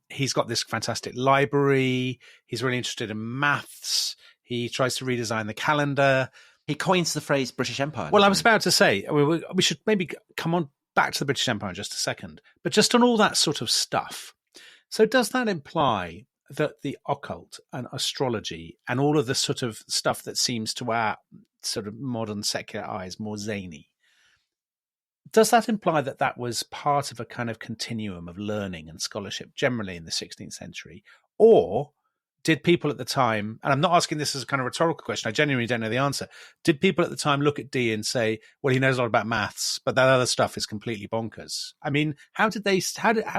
He's got this fantastic library. He's really interested in maths. He tries to redesign the calendar. He coins the phrase British Empire. Well, I was about to say, we should maybe come on back to the British Empire in just a second. But just on all that sort of stuff. So does that imply that the occult and astrology and all of the sort of stuff that seems to our sort of modern secular eyes more zany, does that imply that that was part of a kind of continuum of learning and scholarship generally in the 16th century? Or did people at the time, and I'm not asking this as a kind of rhetorical question, I genuinely don't know the answer, did people at the time look at Dee and say, well, he knows a lot about maths, but that other stuff is completely bonkers? I mean, how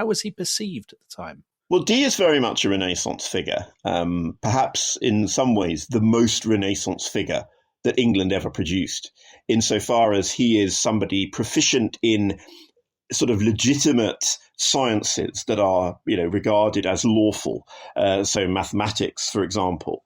was he perceived at the time? Well, Dee is very much a Renaissance figure, perhaps in some ways the most Renaissance figure that England ever produced, insofar as he is somebody proficient in sort of legitimate sciences that are, regarded as lawful. So mathematics, for example.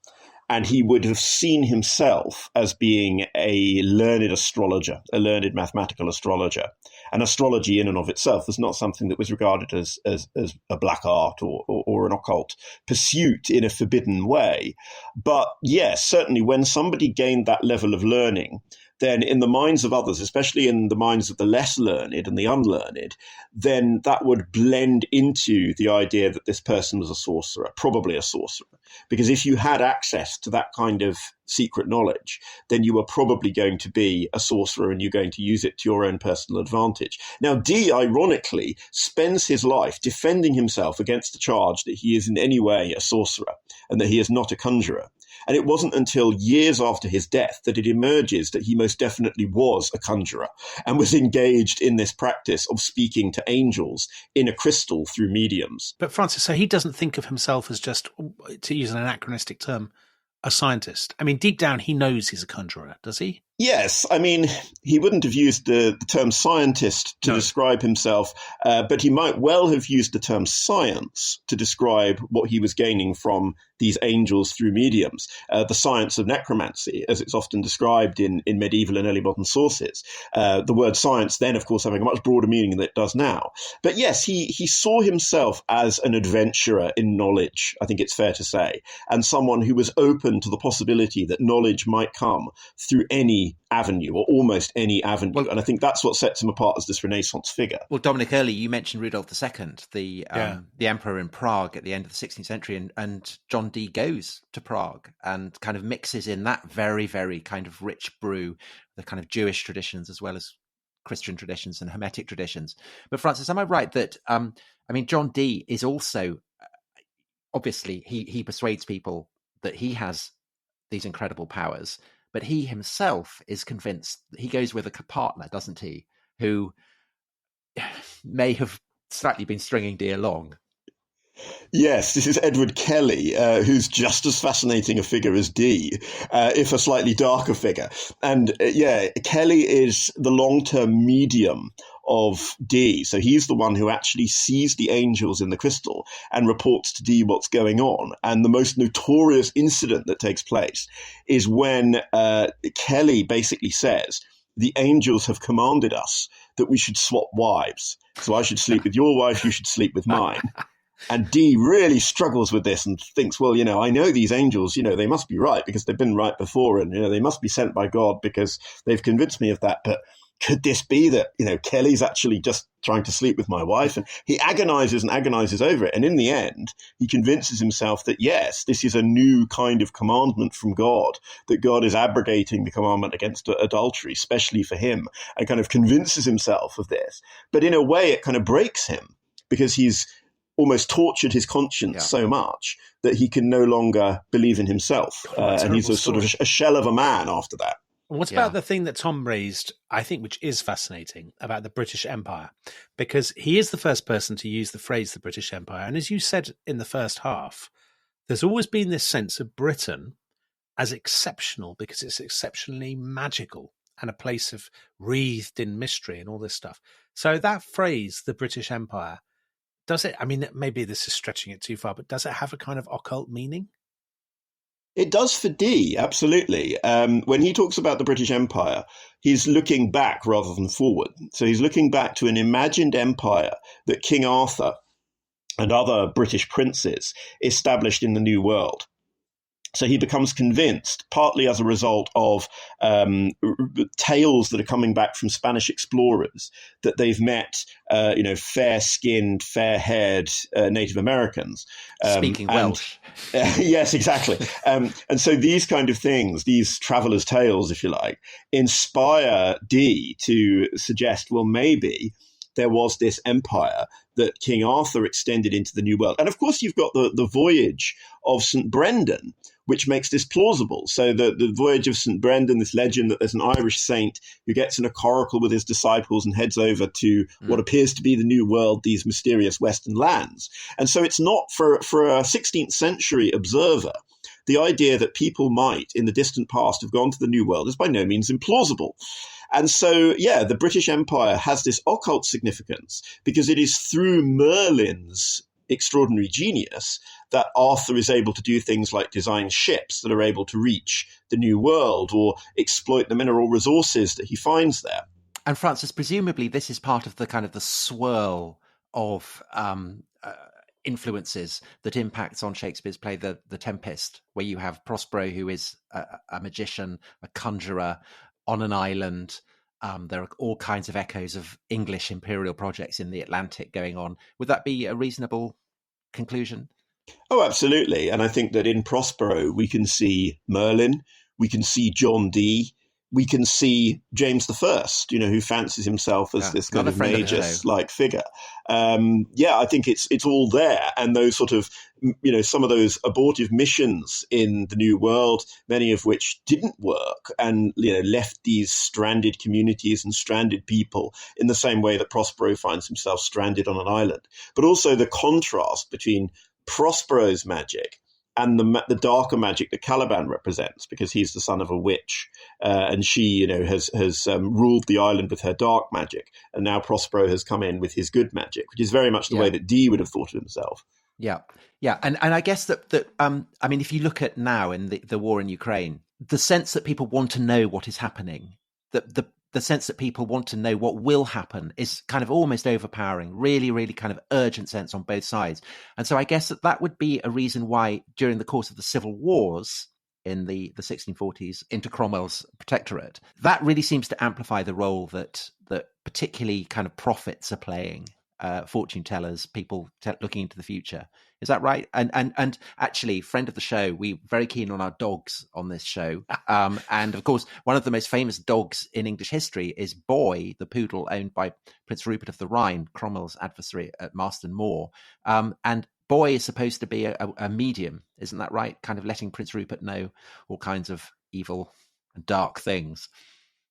And he would have seen himself as being a learned astrologer, a learned mathematical astrologer. And astrology in and of itself was not something that was regarded as a black art or an occult pursuit in a forbidden way. But yes, certainly when somebody gained that level of learning, then in the minds of others, especially in the minds of the less learned and the unlearned, then that would blend into the idea that this person was a sorcerer, probably a sorcerer. Because if you had access to that kind of secret knowledge, then you were probably going to be a sorcerer and you're going to use it to your own personal advantage. Now, Dee, ironically, spends his life defending himself against the charge that he is in any way a sorcerer and that he is not a conjurer. And it wasn't until years after his death that it emerges that he most definitely was a conjurer and was engaged in this practice of speaking to angels in a crystal through mediums. But Francis, so he doesn't think of himself as just, to use an anachronistic term, a scientist. I mean, deep down, he knows he's a conjurer, does he? Yes, I mean, he wouldn't have used the term scientist to describe himself, but he might well have used the term science to describe what he was gaining from these angels through mediums, the science of necromancy, as it's often described in medieval and early modern sources. The word science then, of course, having a much broader meaning than it does now. But yes, he saw himself as an adventurer in knowledge, I think it's fair to say, and someone who was open to the possibility that knowledge might come through any avenue or almost any avenue. Well, and I think that's what sets him apart as this Renaissance figure. Well, Dominic, earlier you mentioned Rudolf II, the emperor in Prague at the end of the 16th century, and John Dee goes to Prague and kind of mixes in that very, very kind of rich brew, the kind of Jewish traditions as well as Christian traditions and Hermetic traditions. But Francis, am I right that, John Dee is also, obviously, he persuades people that he has these incredible powers, but he himself is convinced. He goes with a partner, doesn't he, who may have slightly been stringing Dee along. Yes, this is Edward Kelly, who's just as fascinating a figure as Dee, if a slightly darker figure. And Kelly is the long-term medium of Dee. So he's the one who actually sees the angels in the crystal and reports to Dee what's going on. And the most notorious incident that takes place is when Kelly basically says, the angels have commanded us that we should swap wives. So I should sleep with your wife, you should sleep with mine. And Dee really struggles with this and thinks, well, I know these angels, they must be right because they've been right before. And, they must be sent by God because they've convinced me of that. But could this be that, Kelly's actually just trying to sleep with my wife? And he agonizes and agonizes over it. And in the end, he convinces himself that, yes, this is a new kind of commandment from God, that God is abrogating the commandment against adultery, especially for him, and kind of convinces himself of this. But in a way, it kind of breaks him because he's almost tortured his conscience so much that he can no longer believe in himself. And he's a sort of a shell of a man after that. What about the thing that Tom raised, I think, which is fascinating about the British Empire? Because he is the first person to use the phrase the British Empire. And as you said in the first half, there's always been this sense of Britain as exceptional because it's exceptionally magical and a place of wreathed in mystery and all this stuff. So that phrase, the British Empire, does it, maybe this is stretching it too far, but does it have a kind of occult meaning? It does for Dee, absolutely. When he talks about the British Empire, he's looking back rather than forward. So he's looking back to an imagined empire that King Arthur and other British princes established in the New World. So he becomes convinced, partly as a result of tales that are coming back from Spanish explorers, that they've met, fair-skinned, fair-haired Native Americans. Speaking Welsh. Yes, exactly. And so these kind of things, these travelers' tales, if you like, inspire Dee to suggest, well, maybe there was this empire that King Arthur extended into the New World. And of course, you've got the voyage of St. Brendan, which makes this plausible. So the voyage of St. Brendan, this legend that there's an Irish saint who gets in a coracle with his disciples and heads over to what appears to be the New World, these mysterious Western lands. And so it's not, for a 16th century observer, the idea that people might, in the distant past, have gone to the New World is by no means implausible. And so, the British Empire has this occult significance because it is through Merlin's extraordinary genius that Arthur is able to do things like design ships that are able to reach the New World or exploit the mineral resources that he finds there. And Francis, presumably this is part of the kind of the swirl of influences that impacts on Shakespeare's play The Tempest, where you have Prospero, who is a magician, a conjurer, on an island. There are all kinds of echoes of English imperial projects in the Atlantic going on. Would that be a reasonable conclusion? Oh, absolutely. And I think that in Prospero, we can see Merlin, we can see John Dee, we can see James I, who fancies himself as this kind of Magus-like figure. I think it's all there. And those sort of, some of those abortive missions in the New World, many of which didn't work and, left these stranded communities and stranded people in the same way that Prospero finds himself stranded on an island. But also the contrast between Prospero's magic and the darker magic that Caliban represents, because he's the son of a witch, and she, has ruled the island with her dark magic, and now Prospero has come in with his good magic, which is very much the way that Dee would have thought of himself. Yeah, and I guess that if you look at now in the war in Ukraine, the sense that people want to know what is happening, the sense that people want to know what will happen is kind of almost overpowering, really, really kind of urgent sense on both sides. And so I guess that would be a reason why during the course of the civil wars in the 1640s into Cromwell's protectorate, that really seems to amplify the role that particularly kind of prophets are playing, fortune tellers, people looking into the future. Is that right? And actually, friend of the show, we're very keen on our dogs on this show. And of course, one of the most famous dogs in English history is Boy, the poodle owned by Prince Rupert of the Rhine, Cromwell's adversary at Marston Moor. And Boy is supposed to be a medium, isn't that right? Kind of letting Prince Rupert know all kinds of evil and dark things.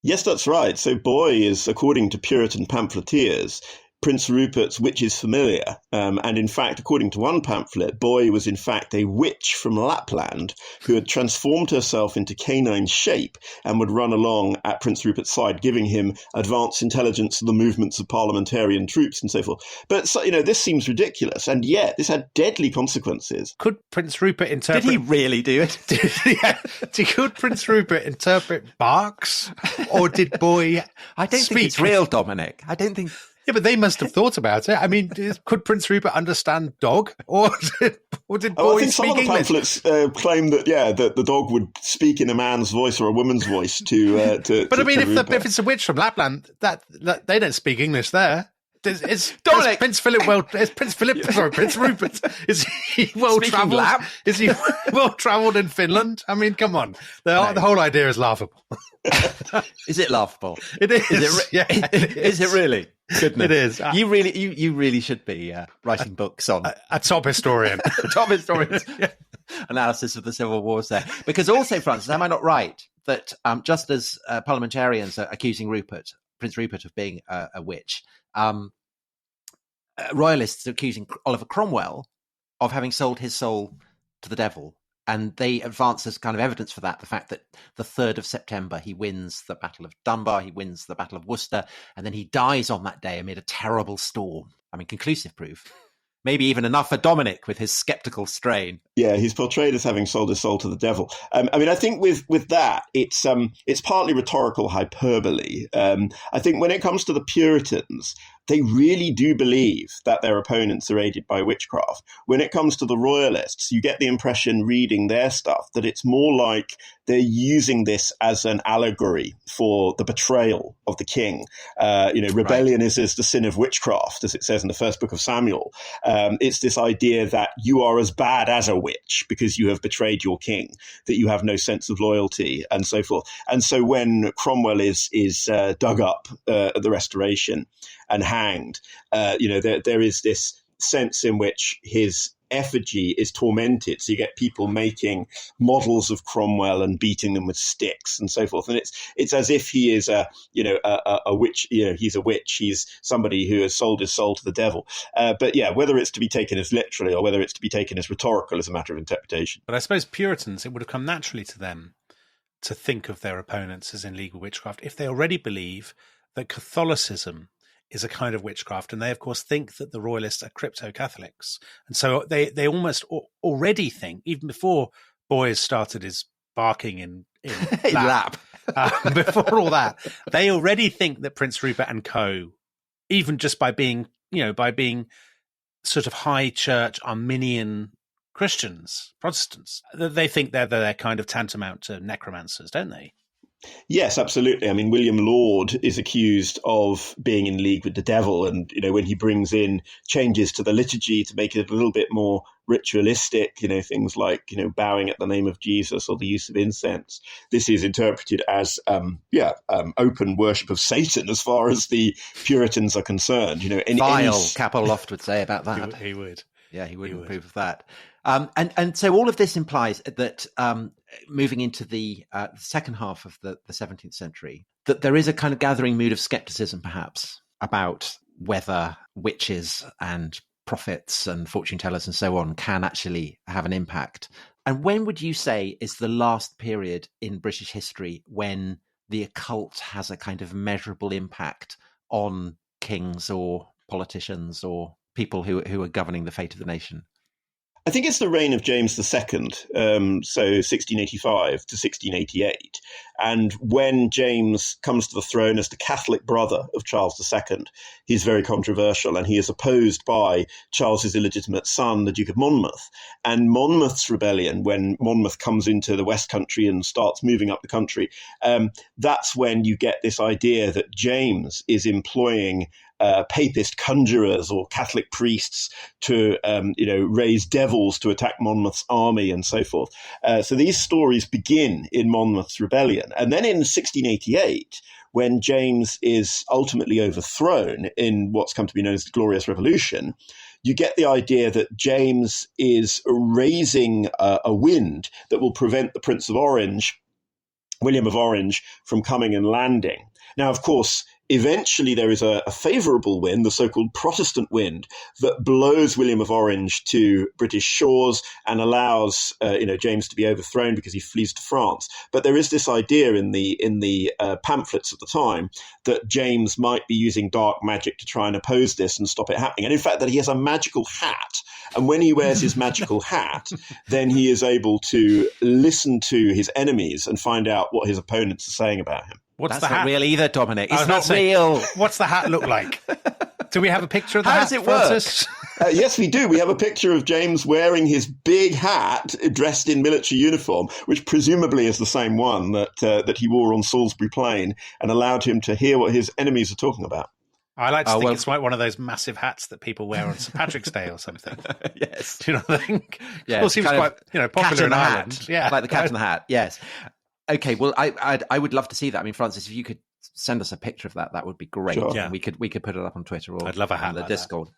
Yes, that's right. So Boy is, according to Puritan pamphleteers, Prince Rupert's witch's familiar. And in fact, according to one pamphlet, Boy was in fact a witch from Lapland who had transformed herself into canine shape and would run along at Prince Rupert's side, giving him advanced intelligence of the movements of parliamentarian troops and so forth. But, this seems ridiculous. And yet this had deadly consequences. Could Prince Rupert interpret... Did he really do it? Could Prince Rupert interpret barks? Or did Boy I don't think it's real, Dominic. I don't think... Yeah, but they must have thought about it. I mean, could Prince Rupert understand dog, or did Boy speak English? I think some of the pamphlets claim that that the dog would speak in a man's voice or a woman's voice to. But I mean, if it's a witch from Lapland, that they don't speak English there. Is Prince Rupert? Is he well travelled? Is he well travelled in Finland? I mean, come on, the whole idea is laughable. Is it laughable? It is. Is it really? Goodness. It is. You really should be writing books on a top historian. Top historian analysis of the civil wars there. Because also, Francis, am I not right that just as parliamentarians are accusing Prince Rupert of being a witch, royalists are accusing Oliver Cromwell of having sold his soul to the devil. And they advance as kind of evidence for that, the fact that the 3rd of September, he wins the Battle of Dunbar, he wins the Battle of Worcester, and then he dies on that day amid a terrible storm. I mean, conclusive proof. Maybe even enough for Dominic with his sceptical strain. Yeah, he's portrayed as having sold his soul to the devil. I think with that, it's partly rhetorical hyperbole. I think when it comes to the Puritans, they really do believe that their opponents are aided by witchcraft. When it comes to the royalists, you get the impression reading their stuff that it's more like they're using this as an allegory for the betrayal of the king. Rebellion is the sin of witchcraft, as it says in the first book of Samuel. It's this idea that you are as bad as a witch because you have betrayed your king, that you have no sense of loyalty, and so forth. And so when Cromwell is dug up at the Restoration and hanged, there is this sense in which his effigy is tormented. So you get people making models of Cromwell and beating them with sticks and so forth. And it's as if he is a witch. He's a witch. He's somebody who has sold his soul to the devil. But whether it's to be taken as literally or whether it's to be taken as rhetorical is a matter of interpretation. But I suppose Puritans, it would have come naturally to them to think of their opponents as in league with witchcraft if they already believe that Catholicism is a kind of witchcraft, and they of course think that the royalists are crypto-Catholics, and so they almost already think, even before Boy started his barking in lap, before all that, they already think that Prince Rupert and co, even just by being sort of high church Arminian Christians, Protestants, they think they're kind of tantamount to necromancers, don't they? Yes, absolutely. I mean, William Laud is accused of being in league with the devil. And, when he brings in changes to the liturgy to make it a little bit more ritualistic, things like, bowing at the name of Jesus or the use of incense, this is interpreted as, open worship of Satan as far as the Puritans are concerned. Vile, Capel Loft would say about that. He would. Yeah, he wouldn't approve of that. And so all of this implies that moving into the second half of the 17th century, that there is a kind of gathering mood of skepticism, perhaps, about whether witches and prophets and fortune tellers and so on can actually have an impact. And when would you say is the last period in British history when the occult has a kind of measurable impact on kings or politicians or people who are governing the fate of the nation? I think it's the reign of James II, so 1685 to 1688. And when James comes to the throne as the Catholic brother of Charles II, he's very controversial, and he is opposed by Charles's illegitimate son, the Duke of Monmouth. And Monmouth's rebellion, when Monmouth comes into the West Country and starts moving up the country, that's when you get this idea that James is employing papist conjurers or Catholic priests to, raise devils to attack Monmouth's army and so forth. So these stories begin in Monmouth's rebellion. And then in 1688, when James is ultimately overthrown in what's come to be known as the Glorious Revolution, you get the idea that James is raising a wind that will prevent the Prince of Orange, William of Orange, from coming and landing. Now, of course, eventually there is a favourable wind, the so-called Protestant wind, that blows William of Orange to British shores and allows James to be overthrown because he flees to France. But there is this idea in the pamphlets at the time that James might be using dark magic to try and oppose this and stop it happening. And in fact, that he has a magical hat. And when he wears his magical hat, then he is able to listen to his enemies and find out what his opponents are saying about him. That's not real either, Dominic. It's not real. real. What's the hat look like? Do we have a picture of the hat? How does it work? Yes, we do. We have a picture of James wearing his big hat, dressed in military uniform, which presumably is the same one that he wore on Salisbury Plain and allowed him to hear what his enemies are talking about. I like to think it's like one of those massive hats that people wear on St. Patrick's Day or something. Yes. Do you know what I think? Yeah, well, it seems quite popular in Ireland. Hat. Yeah, like the cat in the hat. Yes. Okay. Well, I would love to see that. I mean, Francis, if you could send us a picture of that would be great. Sure. Yeah. We could put it up on Twitter or I'd love a hat on the like Discord.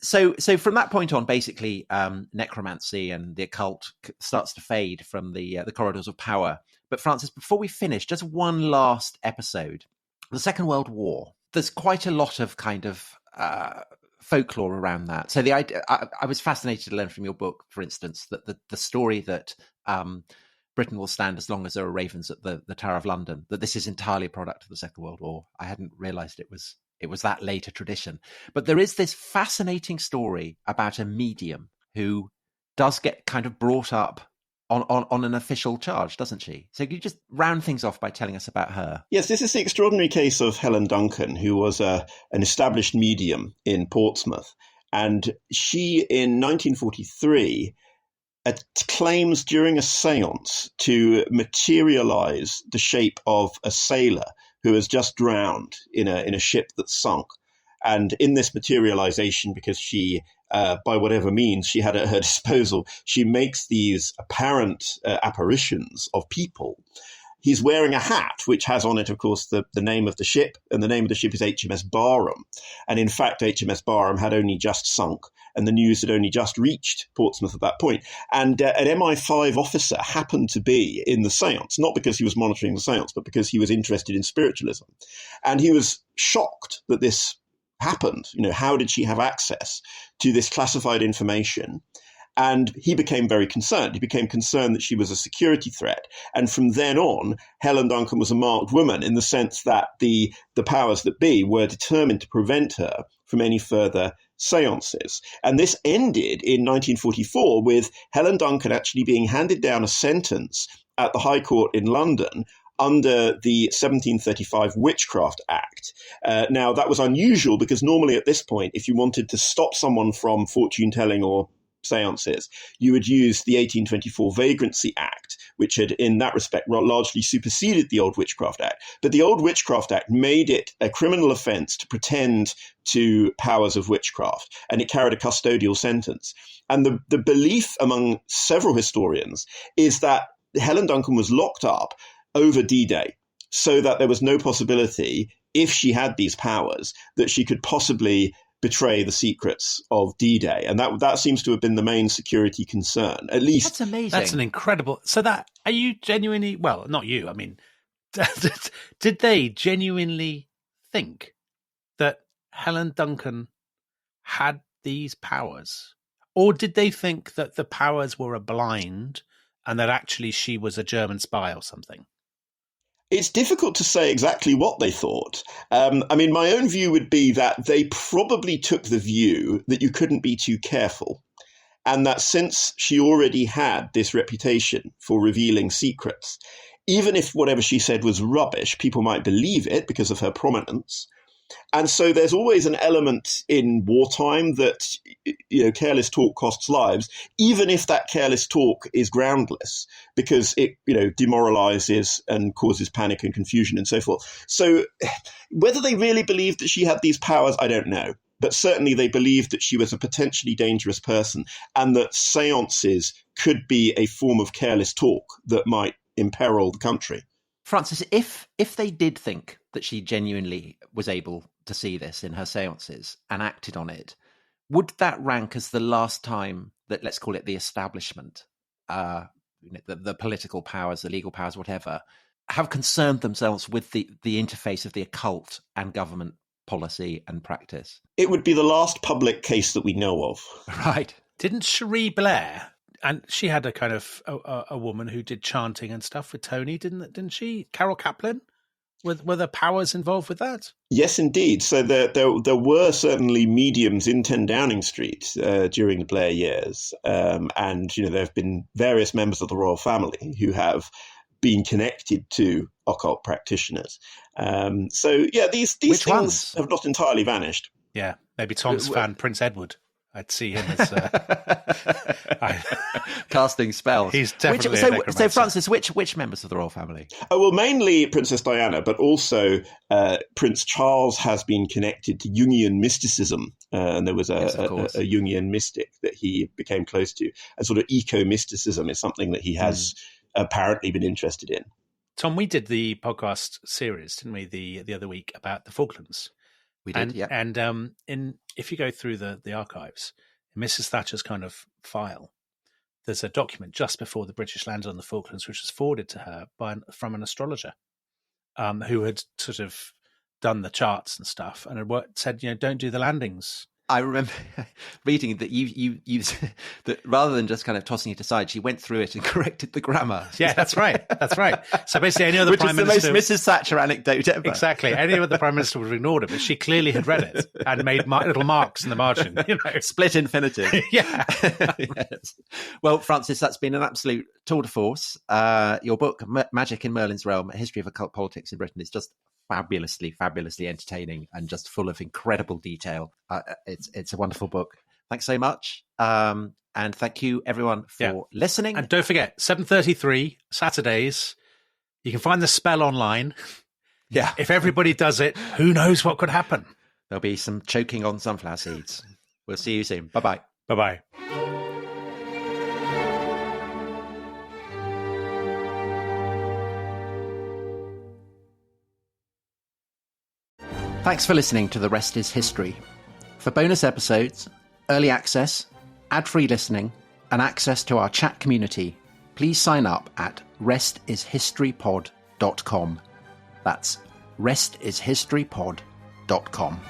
So from that point on, basically, necromancy and the occult starts to fade from the corridors of power. But Francis, before we finish, just one last episode. The Second World War. There's quite a lot of kind of folklore around that. So the idea, I was fascinated to learn from your book, for instance, that the story that Britain will stand as long as there are ravens at the Tower of London, that this is entirely a product of the Second World War. I hadn't realised it was that late a tradition. But there is this fascinating story about a medium who does get kind of brought up on an official charge, doesn't she? So could you just round things off by telling us about her? Yes, this is the extraordinary case of Helen Duncan, who was an established medium in Portsmouth. And she, in 1943, claims during a séance to materialize the shape of a sailor who has just drowned in a ship that's sunk. And in this materialization, because she, by whatever means she had at her disposal, she makes these apparent apparitions of people. He's wearing a hat, which has on it, of course, the name of the ship, and the name of the ship is HMS Barham. And in fact, HMS Barham had only just sunk, and the news had only just reached Portsmouth at that point. And an MI5 officer happened to be in the séance, not because he was monitoring the séance, but because he was interested in spiritualism. And he was shocked that this happened. How did she have access to this classified information? And he became very concerned. He became concerned that she was a security threat. And from then on, Helen Duncan was a marked woman in the sense that the powers that be were determined to prevent her from any further seances. And this ended in 1944 with Helen Duncan actually being handed down a sentence at the High Court in London under the 1735 Witchcraft Act. Now, that was unusual because normally at this point, if you wanted to stop someone from fortune-telling or seances, you would use the 1824 Vagrancy Act, which had, in that respect, largely superseded the old Witchcraft Act. But the old Witchcraft Act made it a criminal offence to pretend to powers of witchcraft, and it carried a custodial sentence. And the belief among several historians is that Helen Duncan was locked up over D-Day, so that there was no possibility, if she had these powers, that she could possibly betray the secrets of D-Day. And that seems to have been the main security concern, at least. That's amazing. That's an incredible... So that, are you genuinely... Well, not you, I mean, did they genuinely think that Helen Duncan had these powers? Or did they think that the powers were a blind and that actually she was a German spy or something? It's difficult to say exactly what they thought. I mean, my own view would be that they probably took the view that you couldn't be too careful, and that since she already had this reputation for revealing secrets, even if whatever she said was rubbish, people might believe it because of her prominence. And so there's always an element in wartime that, careless talk costs lives, even if that careless talk is groundless, because it, demoralizes and causes panic and confusion and so forth. So whether they really believed that she had these powers, I don't know. But certainly they believed that she was a potentially dangerous person and that seances could be a form of careless talk that might imperil the country. Francis, if they did think that she genuinely was able to see this in her seances and acted on it, would that rank as the last time that, let's call it the establishment, the political powers, the legal powers, whatever, have concerned themselves with the interface of the occult and government policy and practice? It would be the last public case that we know of. Right. Didn't Cherie Blair... And she had a kind of a woman who did chanting and stuff with Tony, didn't she? Carol Kaplan? Were there powers involved with that? Yes, indeed. So there were certainly mediums in 10 Downing Street during the Blair years. And, there have been various members of the royal family who have been connected to occult practitioners. These things have not entirely vanished. Yeah, maybe Tom's fan, Prince Edward. I'd see him as casting spells. He's definitely a necromancer. So, Francis, which members of the royal family? Oh, well, mainly Princess Diana, but also Prince Charles has been connected to Jungian mysticism, and there was a Jungian mystic that he became close to. And sort of eco-mysticism is something that he has apparently been interested in. Tom, we did the podcast series, didn't we, the other week about the Falklands? We did, yeah. And if you go through the archives, in Mrs. Thatcher's kind of file, there's a document just before the British landed on the Falklands, which was forwarded to her from an astrologer who had sort of done the charts and stuff and had said, don't do the landings. I remember reading that you that rather than just kind of tossing it aside, she went through it and corrected the grammar. Yeah, that's right. That's right. So basically, any other prime minister, which is the most Mrs. Thatcher anecdote ever. Exactly. Any other prime minister would have ignored it, but she clearly had read it and made little marks in the margin. Split infinitive. Yeah. Yes. Well, Francis, that's been an absolute tour de force. Your book, Magic in Merlin's Realm: A History of Occult Politics in Britain, is just fabulously entertaining and just full of incredible detail. It's a wonderful book. Thanks so much. And thank you everyone for listening. And don't forget, 7:33 Saturdays, you can find the spell online. Yeah. If everybody does it, who knows what could happen? There'll be some choking on sunflower seeds. We'll see you soon. Bye-bye. Bye-bye. Thanks for listening to The Rest is History. For bonus episodes, early access, ad-free listening, and access to our chat community, please sign up at restishistorypod.com. That's restishistorypod.com.